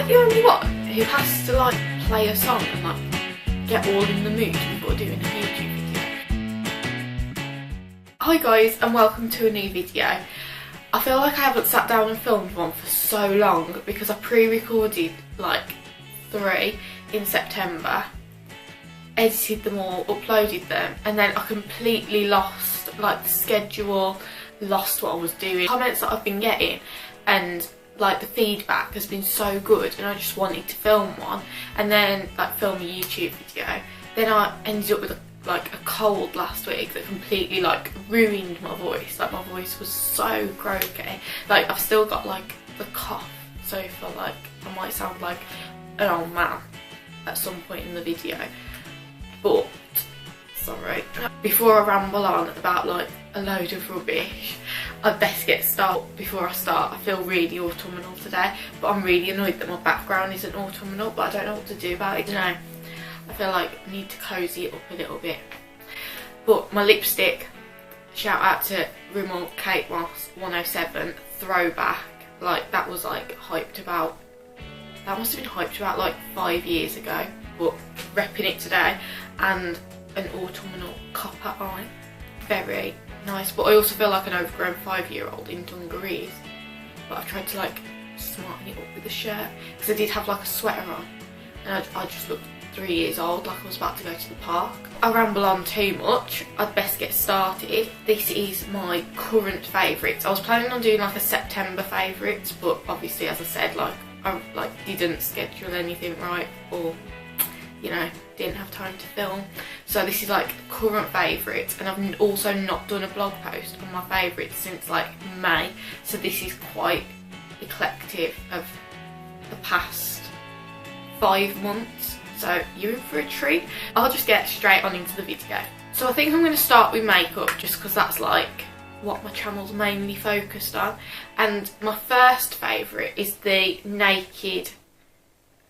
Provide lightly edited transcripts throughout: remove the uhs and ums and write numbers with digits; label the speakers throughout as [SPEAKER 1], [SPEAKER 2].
[SPEAKER 1] I the only one who has to like play a song and like get all in the mood before doing a YouTube video? Hi guys, and welcome to a new video. I feel like I haven't sat down and filmed one for so long because I pre-recorded like 3 in September, edited them all, uploaded them, and then I completely lost like the schedule, lost what I was doing. Comments that I've been getting and like the feedback has been so good, and I just wanted to film one and then like film a YouTube video. Then I ended up with a cold last week that completely like ruined my voice. Like my voice was so croaky. Like I've still got like the cough, so I feel like I might sound like an old man at some point in the video. But sorry. Before I ramble on about like a load of rubbish, I'd best get started. Before I start, I feel really autumnal today, but I'm really annoyed that my background isn't autumnal, but I don't know what to do about it. I don't know. I feel like I need to cozy it up a little bit. But my lipstick, shout out to Rimmel Kate Moss 107 throwback. Like that was like hyped about, that must have been hyped about like 5 years ago, but repping it today. And an autumnal copper eye, very nice. But I also feel like an overgrown 5-year-old in Dungarees, but I tried to like smarten it up with a shirt because I did have like a sweater on, and I just looked 3 years old, like I was about to go to the park. I ramble on too much, I'd best get started. This is my current favourites. I was planning on doing like a September favourites, but obviously, as I said, like I didn't schedule anything right, or you know, didn't have time to film. So this is like current favourites, and I've also not done a blog post on my favourites since like May, so this is quite eclectic of the past 5 months, so you're in for a treat. I'll just get straight on into the video. So I think I'm going to start with makeup, just because that's like what my channel's mainly focused on. And my first favourite is the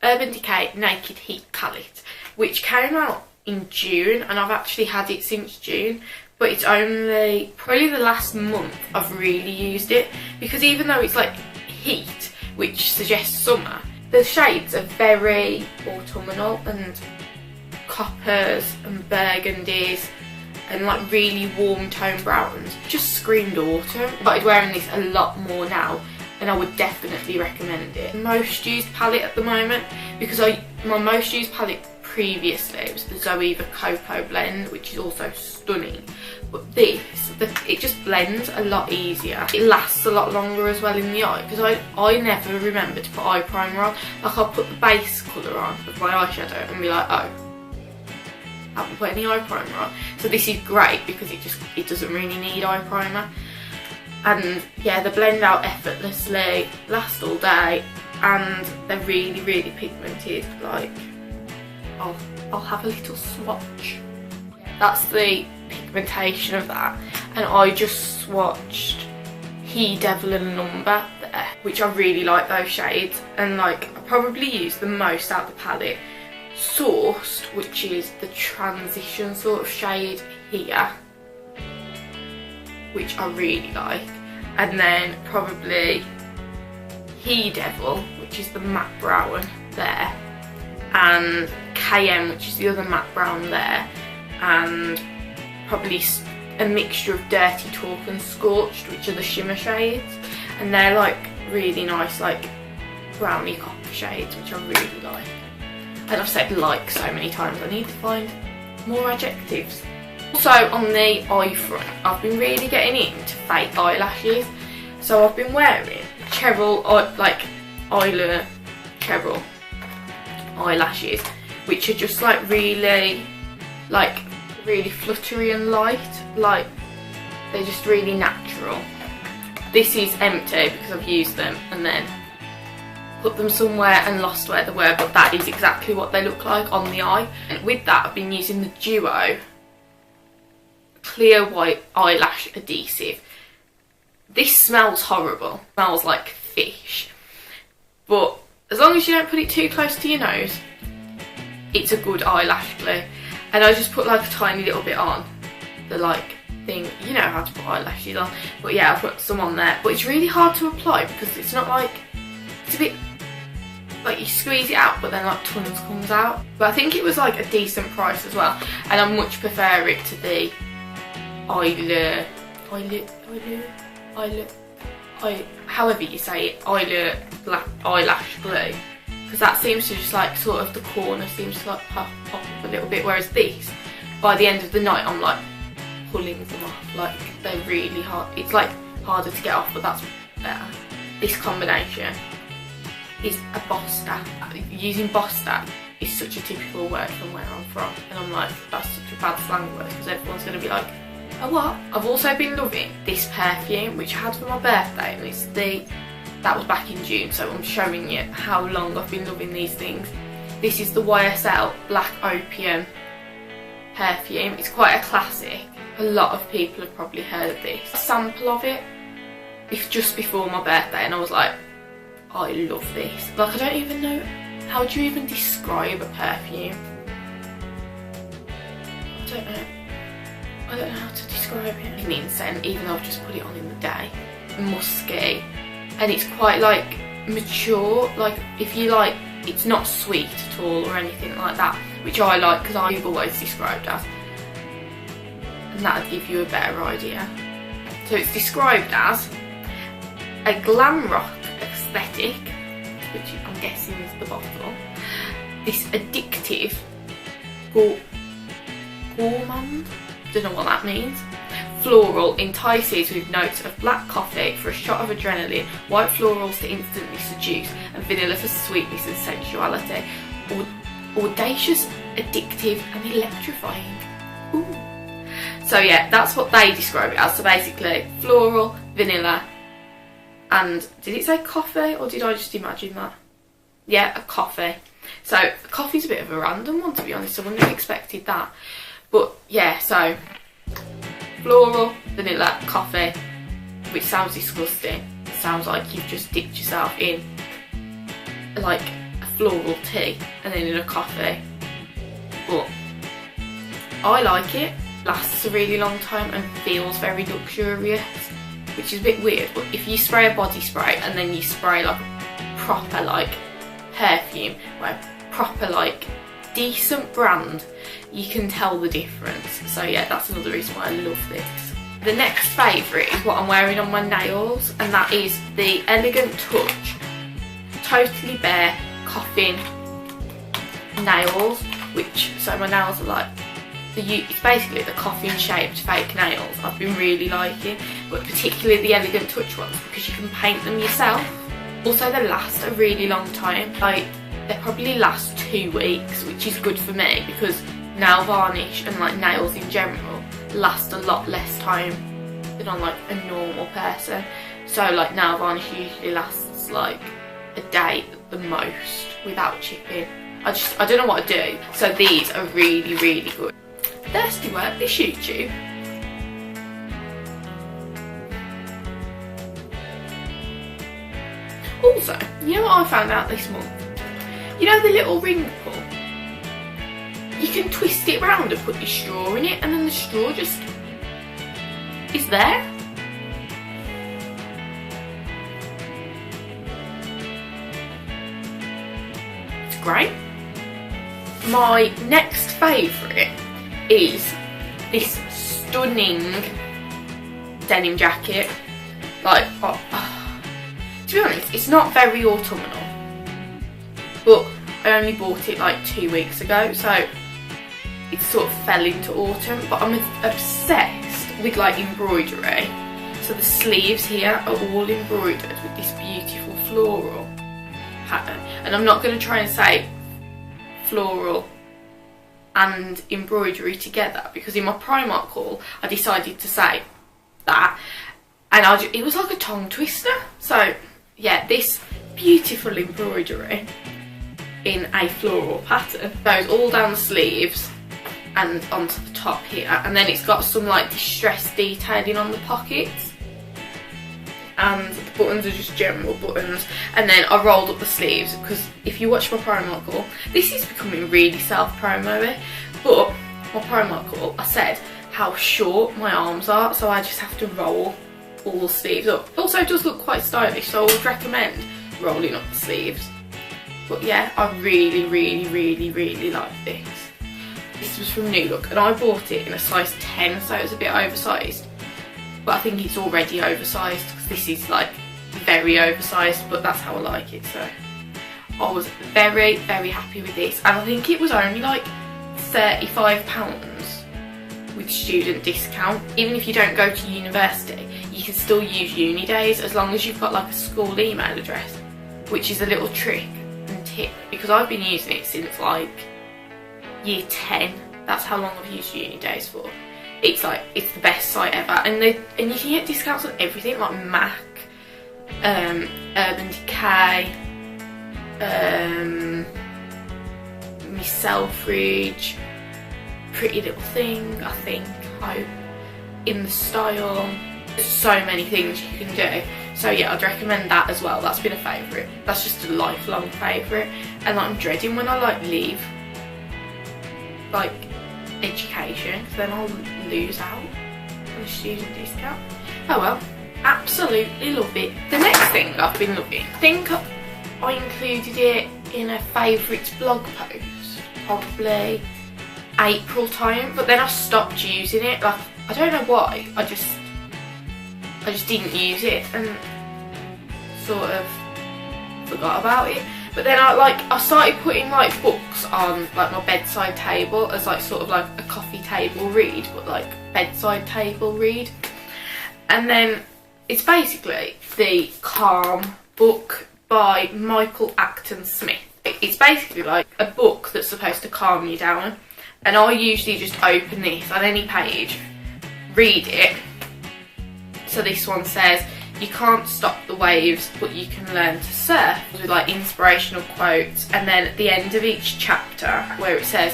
[SPEAKER 1] Urban Decay Naked Heat palette, which came out in June, and I've actually had it since June, but it's only probably the last month I've really used it, because even though it's like heat, which suggests summer, the shades are very autumnal and coppers and burgundies and like really warm tone browns. Just screamed autumn. I started wearing this a lot more now, and I would definitely recommend it. Most used palette at the moment, because my most used palette previously was the Zoeva Cocoa blend, which is also stunning. But it just blends a lot easier. It lasts a lot longer as well in the eye, because I never remember to put eye primer on. Like I'll put the base colour on of my eyeshadow and be like, oh, I haven't put any eye primer on. So this is great because it doesn't really need eye primer. And yeah, they blend out effortlessly, last all day, and they're really, really pigmented. Like, I'll have a little swatch. That's the pigmentation of that. And I just swatched He Devil and Number there, which I really like those shades. And like, I probably use the most out of the palette. Sourced, which is the transition sort of shade here, which I really like, and then probably He Devil, which is the matte brown there, and KM, which is the other matte brown there, and probably a mixture of Dirty Talk and Scorched, which are the shimmer shades, and they're like really nice like browny copper shades, which I really like. And I've said like so many times, I need to find more adjectives. Also on the eye front, I've been really getting into fake eyelashes. So I've been wearing Cheryl, like Eyeliner Cheryl eyelashes, which are just like really fluttery and light. Like they're just really natural. This is empty because I've used them and then put them somewhere and lost where they were, but that is exactly what they look like on the eye. And with that, I've been using the Duo Clear White Eyelash Adhesive. This smells horrible. It smells like fish. But as long as you don't put it too close to your nose, it's a good eyelash glue. And I just put like a tiny little bit on the like thing. You know how to put eyelashes on. But yeah, I put some on there. But it's really hard to apply because it's not like, it's a bit like you squeeze it out but then like tons comes out. But I think it was like a decent price as well, and I much prefer it to the however you say it, black eyelash glue, because that seems to just like sort of the corner seems to like pop up a little bit, whereas this, by the end of the night I'm like pulling them off, like they're really hard. It's like harder to get off, but that's better. This combination is a Bosta. Using Bosta is such a typical word from where I'm from, and I'm like, that's such a bad slang word because everyone's going to be like, oh what? I've also been loving this perfume which I had for my birthday, and it's that was back in June, so I'm showing you how long I've been loving these things. This is the YSL Black Opium perfume. It's quite a classic. A lot of people have probably heard of this. A sample of it, if just before my birthday, and I was like, I love this. Like, I don't even know, how do you even describe a perfume? I don't know how to describe it. It's an incense, even though I've just put it on in the day. Musky, and it's quite like mature, like if you like, it's not sweet at all or anything like that, which I like because I've always described as, and that'll give you a better idea. So it's described as a glam rock aesthetic, which I'm guessing is the bottle. This addictive gourmand, don't know what that means. Floral entices with notes of black coffee for a shot of adrenaline, white florals to instantly seduce, and vanilla for sweetness and sensuality. Audacious, addictive and electrifying. Ooh. So yeah, that's what they describe it as. So basically floral, vanilla, and did it say coffee or did I just imagine that? Yeah, a coffee. So coffee's a bit of a random one, to be honest. I wouldn't have expected that. But yeah, so floral, vanilla, coffee, which sounds disgusting. It sounds like you've just dipped yourself in like a floral tea and then in a coffee. But I like it. Lasts a really long time and feels very luxurious, which is a bit weird. But if you spray a body spray and then you spray like a proper like perfume, or a proper like decent brand, you can tell the difference. So yeah, that's another reason why I love this. The next favourite is what I'm wearing on my nails, and that is the Elegant Touch Totally Bare Coffin nails, which, so my nails are like, it's basically the coffin shaped fake nails. I've been really liking, but particularly the Elegant Touch ones because you can paint them yourself. Also, they last a really long time. Like, they probably last 2 weeks, which is good for me because nail varnish and like nails in general last a lot less time than on like a normal person. So like nail varnish usually lasts like a day at the most without chipping. I don't know what to do. So these are really, really good. Thirsty work, this YouTube. Also, you know what I found out this month? You know the little ring pull? You can twist it round and put your straw in it, and then the straw just is there. It's great. My next favourite is this stunning denim jacket. Like, to be honest, it's not very autumnal, but I only bought it like 2 weeks ago, so it sort of fell into autumn. But I'm obsessed with like embroidery. So the sleeves here are all embroidered with this beautiful floral pattern, and I'm not going to try and say floral and embroidery together because in my Primark haul I decided to say that, and it was like a tongue twister. So yeah, this beautiful embroidery in a floral pattern goes all down the sleeves and onto the top here, and then it's got some like distressed detailing on the pockets, and the buttons are just general buttons. And then I rolled up the sleeves because if you watch my Primark haul, this is becoming really self-promo-y, but my Primark haul, I said how short my arms are, so I just have to roll all the sleeves up. Also, it does look quite stylish, so I would recommend rolling up the sleeves. But yeah, I really like this. This was from New Look and I bought it in a size 10, so it was a bit oversized. But I think it's already oversized because this is like very oversized, but that's how I like it. So I was very happy with this, and I think it was only like £35 with student discount. Even if you don't go to university, you can still use uni days as long as you've got like a school email address, which is a little trick and tip because I've been using it since like year 10. That's how long I've used uni days for. It's like, it's the best site ever, and you can get discounts on everything like MAC, Urban Decay, Miss Selfridge, Pretty Little Thing, I think, Hope, In the Style. There's so many things you can do. So yeah, I'd recommend that as well. That's been a favourite. That's just a lifelong favourite. And like, I'm dreading when I like leave like education, because then I'll lose out on the student discount. Oh well, absolutely love it. The next thing I've been loving, I think I included it in a favourites blog post probably April time, but then I stopped using it. Like, I don't know why, I just didn't use it and sort of forgot about it. But then I started putting like books on like my bedside table as like sort of like a coffee table read, but like bedside table read. And then it's basically the Calm book by Michael Acton Smith. It's basically like a book that's supposed to calm you down, and I usually just open this on any page, read it. So this one says, you can't stop the waves, but you can learn to surf, with like inspirational quotes. And then at the end of each chapter, where it says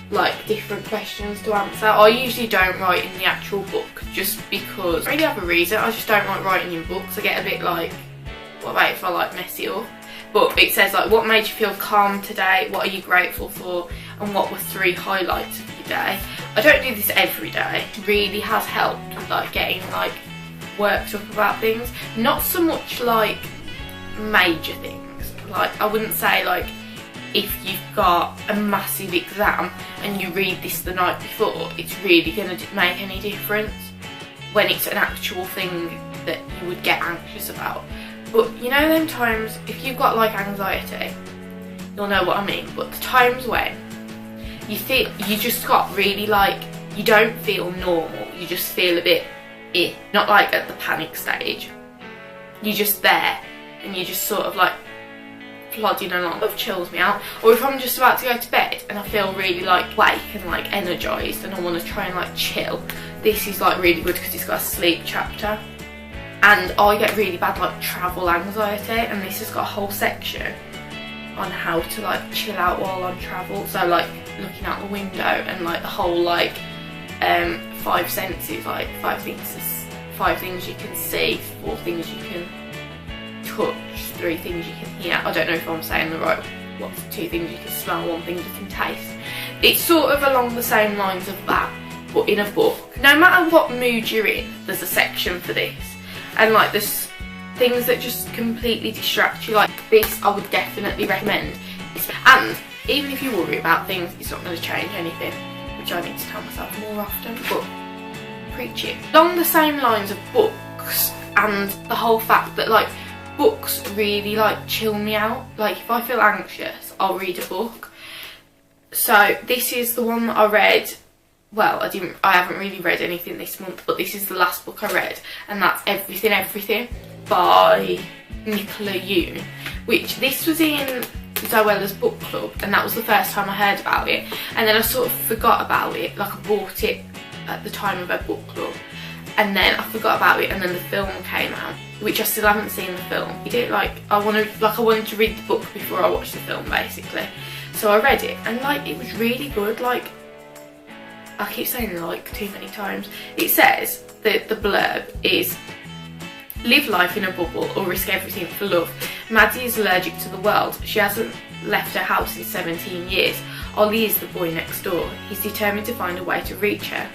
[SPEAKER 1] like different questions to answer, I usually don't write in the actual book just because I really have a reason. I just don't like writing in books. I get a bit like, what about if I like mess it up? But it says like, what made you feel calm today, what are you grateful for, and what were 3 highlights of your day. I don't do this every day. It really has helped with like getting like worked up about things. Not so much like major things. Like, I wouldn't say like if you've got a massive exam and you read this the night before, it's really going to make any difference when it's an actual thing that you would get anxious about. But you know them times, if you've got like anxiety, you'll know what I mean, but the times when you just got really like, you don't feel normal, you just feel a bit not like at the panic stage, you're just there and you're just sort of like plodding along. It chills me out. Or if I'm just about to go to bed and I feel really like awake and like energised and I want to try and like chill, this is like really good because it's got a sleep chapter. And I get really bad like travel anxiety, and this has got a whole section on how to like chill out while on travel. So like looking out the window and like the whole like 5 senses, like 5 things you can see, 4 things you can touch, 3 things you can hear. I don't know if I'm saying the right, what's 2 things you can smell, 1 thing you can taste. It's sort of along the same lines of that, but in a book. No matter what mood you're in, there's a section for this. And like there's things that just completely distract you, like this I would definitely recommend. And even if you worry about things, it's not going to change anything, which I need to tell myself more often, but preach it. Along the same lines of books and the whole fact that like books really like chill me out. Like if I feel anxious, I'll read a book. So this is the one that I read. Well, I haven't really read anything this month, but this is the last book I read, and that's Everything by Nicola Yoon, which this was in Zoella's book club, and that was the first time I heard about it, and then I sort of forgot about it. Like I bought it at the time of her book club, and then I forgot about it, and then the film came out, which I still haven't seen the film. I wanted to read the book before I watched the film basically, so I read it, and like it was really good. Like, I keep saying like too many times. It says that the blurb is, live life in a bubble or risk everything for love. Maddie is allergic to the world. She hasn't left her house in 17 years. Ollie is the boy next door. He's determined to find a way to reach her.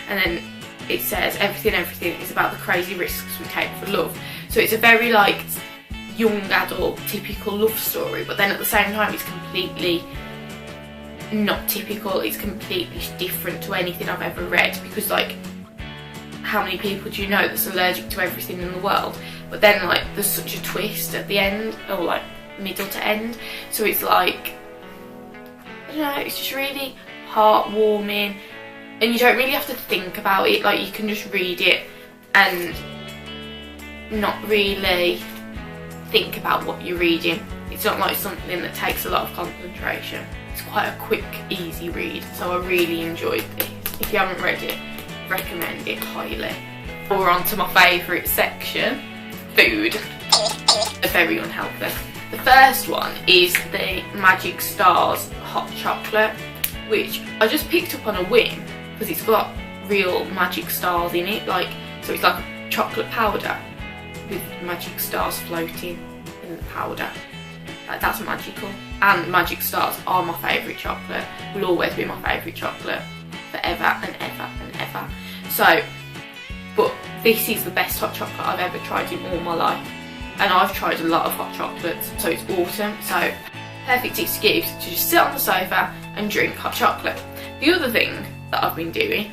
[SPEAKER 1] And then it says everything is about the crazy risks we take for love. So it's a very like young adult typical love story, but then at the same time it's completely not typical. It's completely different to anything I've ever read, because like, how many people do you know that's allergic to everything in the world? But then like there's such a twist at the end, or like middle to end, so it's like, I don't know, it's just really heartwarming, and you don't really have to think about it. Like, you can just read it and not really think about what you're reading. It's not like something that takes a lot of concentration. It's quite a quick, easy read, so I really enjoyed this. If you haven't read it, recommend it highly. We're on to my favourite section, food. Very unhealthy. The first one is the Magic Stars hot chocolate, which I just picked up on a whim because it's got real magic stars in it, like, so it's like a chocolate powder with magic stars floating in the powder. Like, that's magical. And Magic Stars are my favourite chocolate, will always be my favourite chocolate forever and ever and ever. So, but this is the best hot chocolate I've ever tried in all my life, and I've tried a lot of hot chocolates, so it's autumn, so perfect excuse to just sit on the sofa and drink hot chocolate. The other thing that I've been doing,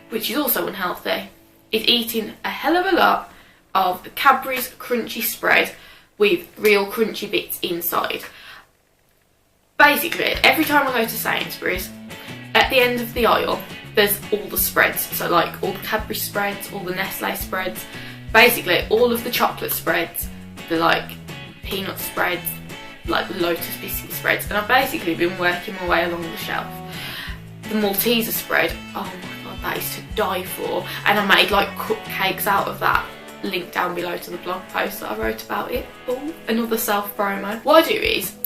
[SPEAKER 1] which is also unhealthy, is eating a hell of a lot of the Cadbury's crunchy spread with real crunchy bits inside. Basically, every time I go to Sainsbury's, at the end of the aisle, there's all the spreads. So like all the Cadbury spreads, all the Nestle spreads, basically all of the chocolate spreads, the like peanut spreads, like the Lotus biscuit spreads, and I've basically been working my way along the shelf. The Malteser spread, oh my god, that is to die for, and I made like cupcakes out of that. Link down below to the blog post that I wrote about it. Oh, another self-promo. What I do is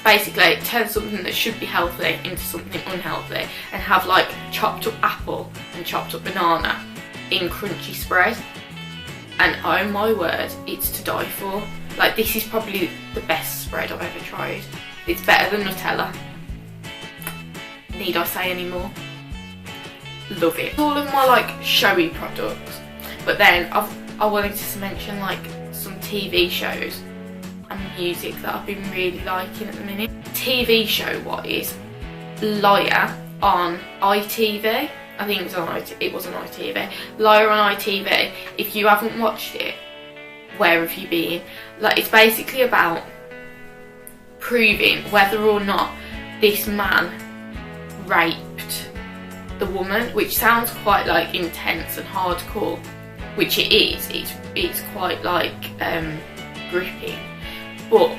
[SPEAKER 1] basically turn something that should be healthy into something unhealthy, and have like chopped up apple and chopped up banana in crunchy spread, and oh my word, it's to die for. Like, this is probably the best spread I've ever tried. It's better than Nutella. Need I say any more? Love it. All of my like showy products, but then I wanted to mention like some TV shows and music that I've been really liking at the minute. TV show wise, Liar on ITV. I think it was on ITV. Liar on ITV. If you haven't watched it, where have you been? Like, it's basically about proving whether or not this man raped the woman, which sounds quite like intense and hardcore, which it is. It's quite like gripping, but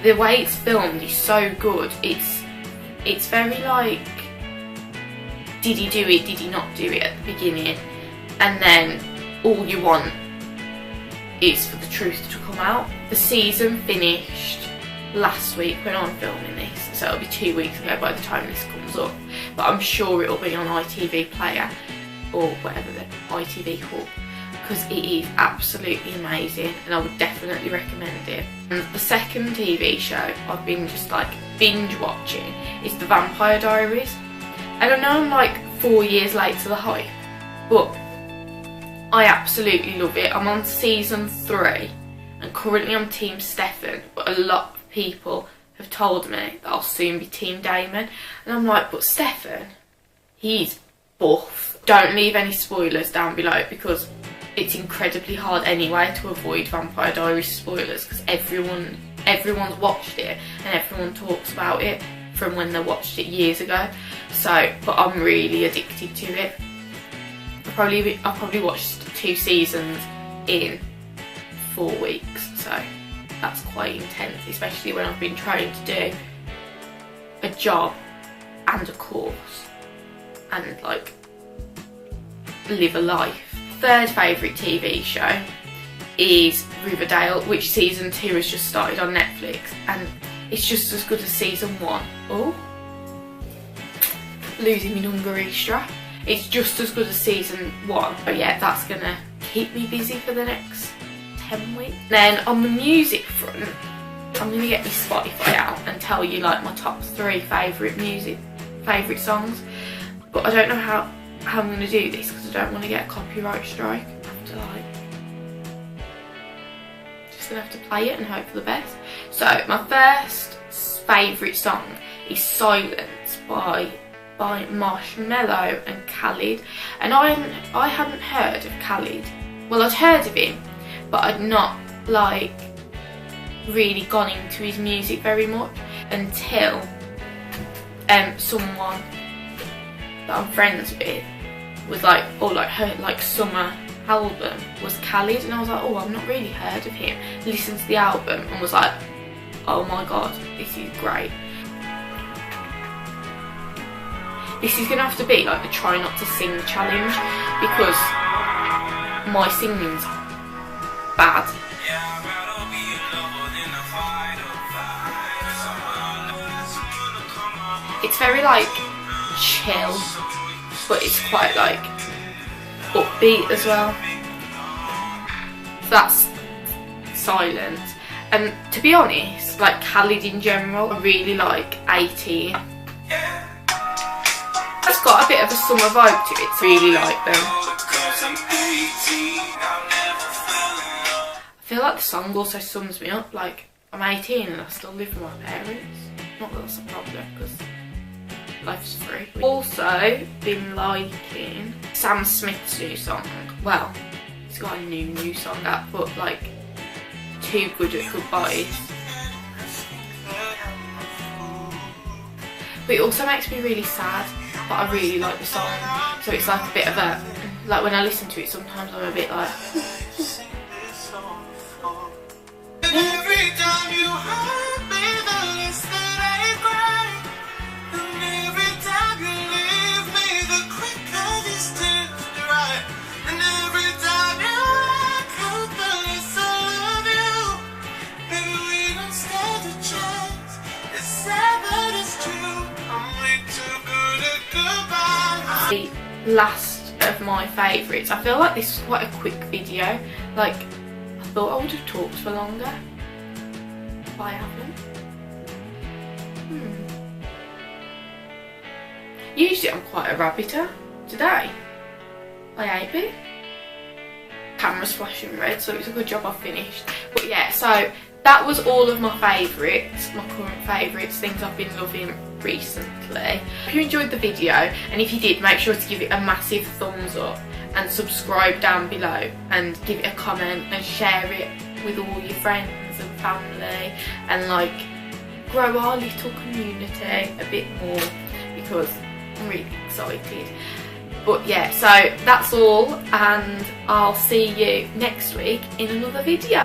[SPEAKER 1] the way it's filmed is so good. It's very like, did he do it, did he not do it at the beginning, and then all you want is for the truth to come out. The season finished last week when I'm filming this, so it'll be 2 weeks ago by the time this comes up, but I'm sure it'll be on ITV Player or whatever, the ITV Hub, because it is absolutely amazing and I would definitely recommend it. And the second TV show I've been just like binge watching is The Vampire Diaries. And I know I'm like 4 years late to the hype, but I absolutely love it. I'm on season 3 and currently I'm Team Stefan, but a lot of people have told me that I'll soon be Team Damon, and I'm like, but Stefan, he's buff. Don't leave any spoilers down below, because it's incredibly hard anyway to avoid Vampire Diaries spoilers, because everyone's watched it and everyone talks about it from when they watched it years ago. So, but I'm really addicted to it. I've probably watched 2 seasons in 4 weeks, so that's quite intense, especially when I've been trying to do a job and a course and like live a life. Third favourite TV show is Riverdale, which season 2 has just started on Netflix, and it's just as good as season 1. Oh, losing my Dungarees strap. It's just as good as season 1. But yeah, that's gonna keep me busy for the next 10 weeks. Then on the music front, I'm gonna get my Spotify out and tell you like my top 3 favourite songs. But I don't know how I'm going to do this, because I don't want to get a copyright strike. I have to like just gonna have to play it and hope for the best. So my first favourite song is Silence by Marshmello and Khalid. And I hadn't heard of Khalid. Well, I'd heard of him, but I'd not like really gone into his music very much until someone that I'm friends with was like, oh, like her like summer album was Khalid, and I was like, oh, I've not really heard of him. Listened to the album and was like, oh my god, this is great. This is gonna have to be like the try not to sing challenge, because my singing's bad. It's very like chill, but it's quite like upbeat as well. So that's Silence. And to be honest, like Khalid in general, I really like 18. It's got a bit of a summer vibe to it, so I really like them. I feel like the song also sums me up, like I'm 18 and I still live with my parents. Not that that's a problem, because life's free. Also been liking Sam Smith's new song. Well, he's got a new song out, but like Too Good at Goodbyes. But it also makes me really sad, but I really like the song. So it's like a bit of a, like when I listen to it sometimes I'm a bit like every time you hurt me, the less that I cry. And every time you leave me, the quicker this turns to right. And every time you walk out, the less I love you. Maybe we don't stand a chance. It's sad but it's true. I'm way too good at goodbye. The last of my favourites. I feel like this was quite a quick video. Like, I thought I would have talked for longer, but I haven't. Usually I'm quite a rabbiter. Today, I ate it. Camera's flashing red, so it's a good job I finished. But yeah, so that was all of my favourites, my current favourites, things I've been loving recently. If you enjoyed the video, and if you did, make sure to give it a massive thumbs up and subscribe down below and give it a comment and share it with all your friends and family, and like grow our little community a bit more, because I'm really excited. But yeah, so that's all, and I'll see you next week in another video.